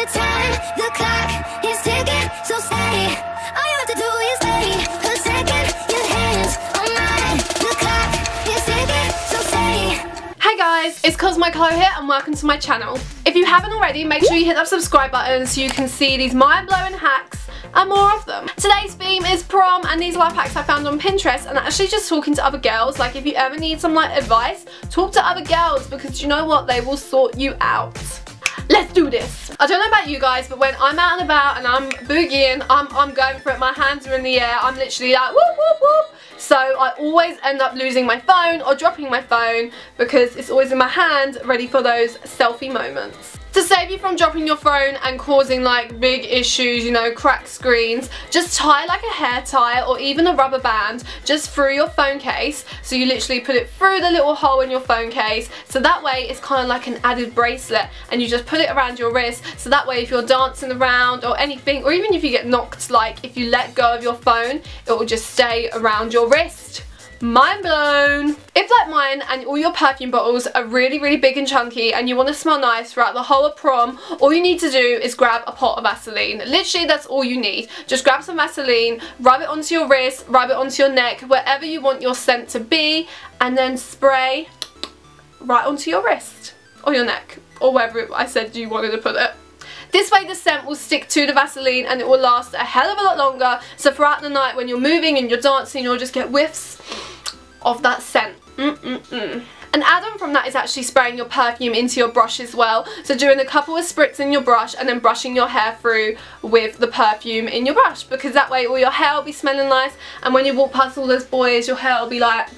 the time, the clock is ticking, so stay. All you have to do is wait a second. Your hands on mine. The clock is ticking, so stay. Hey guys, it's Cosmo Chloe here and welcome to my channel. If you haven't already, make sure you hit that subscribe button so you can see these mind-blowing hacks and more of them. Today's theme is prom, and these life hacks I found on Pinterest and actually just talking to other girls. Like, if you ever need some like advice, talk to other girls, because you know what, they will sort you out. Let's do this. I don't know about you guys, but when I'm out and about and I'm boogieing, I'm going for it, my hands are in the air, I'm literally like whoop whoop whoop. So I always end up losing my phone or dropping my phone because it's always in my hand, ready for those selfie moments. To save you from dropping your phone and causing like big issues, you know, cracked screens, just tie like a hair tie or even a rubber band just through your phone case. So you literally put it through the little hole in your phone case, so that way it's kind of like an added bracelet, and you just put it around your wrist, so that way if you're dancing around or anything, or even if you get knocked, like if you let go of your phone, it will just stay around your wrist. Mind blown. If like mine and all your perfume bottles are really big and chunky and you want to smell nice throughout the whole of prom, all you need to do is grab a pot of Vaseline. Literally, that's all you need. Just grab some Vaseline, rub it onto your wrist, rub it onto your neck, wherever you want your scent to be, and then spray right onto your wrist or your neck or wherever I said you wanted to put it. This way the scent will stick to the Vaseline and it will last a hell of a lot longer, so throughout the night when you're moving and you're dancing, you'll just get whiffs of that scent. An add-on from that is actually spraying your perfume into your brush as well. So doing a couple of spritz in your brush and then brushing your hair through with the perfume in your brush, because that way all your hair will be smelling nice, and when you walk past all those boys, your hair will be like,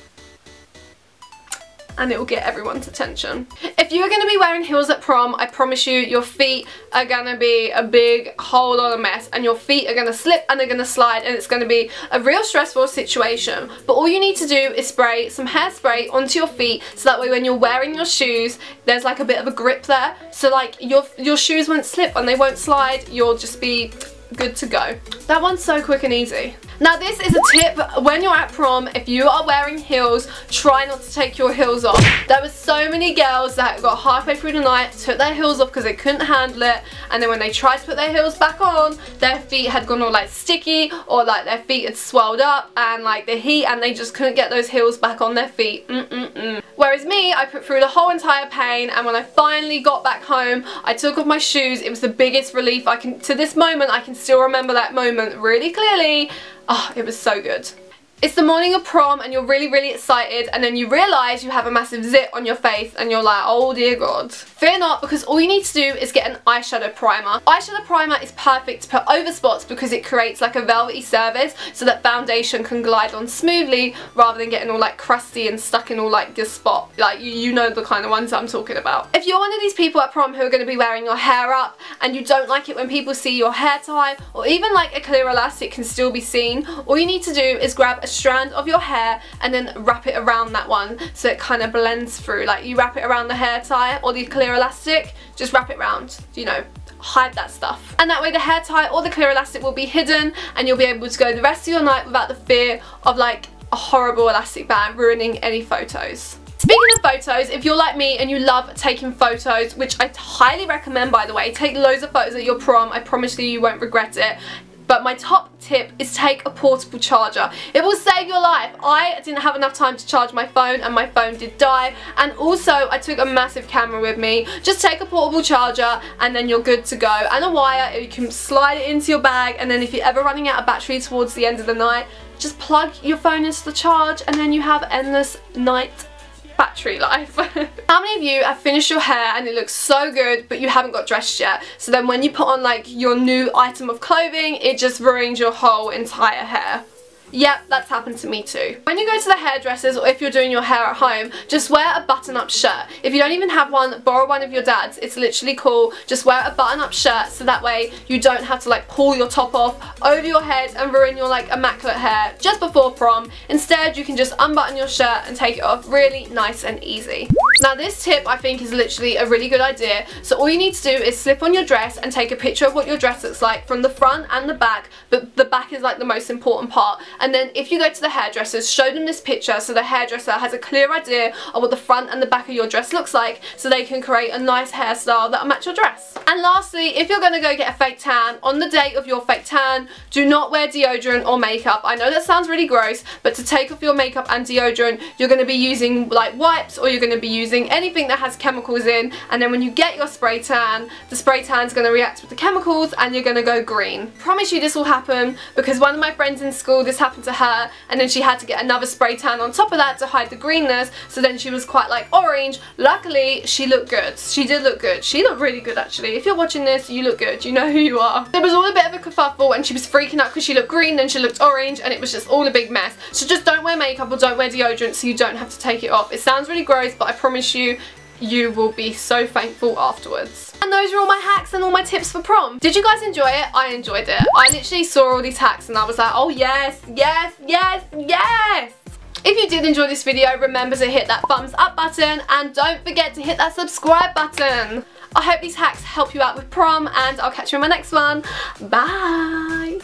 and it will get everyone's attention. If you're going to be wearing heels at prom, I promise you, your feet are going to be a big whole lot of mess, and your feet are going to slip and they're going to slide, and it's going to be a real stressful situation. But all you need to do is spray some hairspray onto your feet, so that way when you're wearing your shoes, there's like a bit of a grip there, so like your shoes won't slip and they won't slide, you'll just be good to go. That one's so quick and easy. Now this is a tip when you're at prom. If you are wearing heels, try not to take your heels off. There were so many girls that got halfway through the night, took their heels off because they couldn't handle it, and then when they tried to put their heels back on, their feet had gone all like sticky, or like their feet had swelled up and like the heat, and they just couldn't get those heels back on their feet. Whereas me, I put through the whole entire pain, and when I finally got back home, I took off my shoes. It was the biggest relief. To this moment, I can still remember that moment really clearly. Oh, it was so good. It's the morning of prom and you're really excited, and then you realise you have a massive zit on your face and you're like, oh dear god. Fear not, because all you need to do is get an eyeshadow primer. Eyeshadow primer is perfect to put over spots because it creates like a velvety surface so that foundation can glide on smoothly rather than getting all like crusty and stuck in all like your spot. Like, you know the kind of ones I'm talking about. If you're one of these people at prom who are going to be wearing your hair up and you don't like it when people see your hair tie, or even like a clear elastic can still be seen, all you need to do is grab a strand of your hair and then wrap it around that one so it kind of blends through. Like, you wrap it around the hair tie or the clear elastic, just wrap it around, you know, hide that stuff, and that way the hair tie or the clear elastic will be hidden and you'll be able to go the rest of your night without the fear of like a horrible elastic band ruining any photos. Speaking of photos, if you're like me and you love taking photos, which I highly recommend by the way, take loads of photos at your prom, I promise you won't regret it. But my top tip is take a portable charger. It will save your life. I didn't have enough time to charge my phone and my phone did die, and also I took a massive camera with me. Just take a portable charger and then you're good to go, and a wire. You can slide it into your bag, and then if you're ever running out of battery towards the end of the night, just plug your phone into the charge and then you have endless night battery life. How many of you have finished your hair and it looks so good but you haven't got dressed yet, so then when you put on like your new item of clothing, it just ruins your whole entire hair? Yep, that's happened to me too. When you go to the hairdressers, or if you're doing your hair at home, just wear a button-up shirt. If you don't even have one, borrow one of your dad's. It's literally cool. Just wear a button-up shirt so that way you don't have to like pull your top off over your head and ruin your like immaculate hair just before prom. Instead, you can just unbutton your shirt and take it off really nice and easy. Now this tip I think is literally a really good idea. So all you need to do is slip on your dress and take a picture of what your dress looks like from the front and the back, but the back is like the most important part. And then if you go to the hairdressers, show them this picture so the hairdresser has a clear idea of what the front and the back of your dress looks like, so they can create a nice hairstyle that'll match your dress. And lastly, if you're going to go get a fake tan, on the day of your fake tan, do not wear deodorant or makeup. I know that sounds really gross, but to take off your makeup and deodorant, you're going to be using like wipes, or you're going to be using anything that has chemicals in, and then when you get your spray tan, the spray tan is going to react with the chemicals and you're going to go green. Promise you this will happen, because one of my friends in school, this happened to her, and then she had to get another spray tan on top of that to hide the greenness, so then she was quite like orange. Luckily she looked good. She did look good. She looked really good actually. If you're watching this, you look good. You know who you are. There was all a bit of a kerfuffle and she was freaking out because she looked green, then she looked orange, and it was just all a big mess. So just don't wear makeup or don't wear deodorant so you don't have to take it off. It sounds really gross, but I promise you, you will be so thankful afterwards. And those are all my hacks and all my tips for prom. Did you guys enjoy it? I enjoyed it. I literally saw all these hacks and I was like, oh yes, yes, yes, yes. If you did enjoy this video, remember to hit that thumbs up button and don't forget to hit that subscribe button. I hope these hacks help you out with prom, and I'll catch you in my next one. Bye.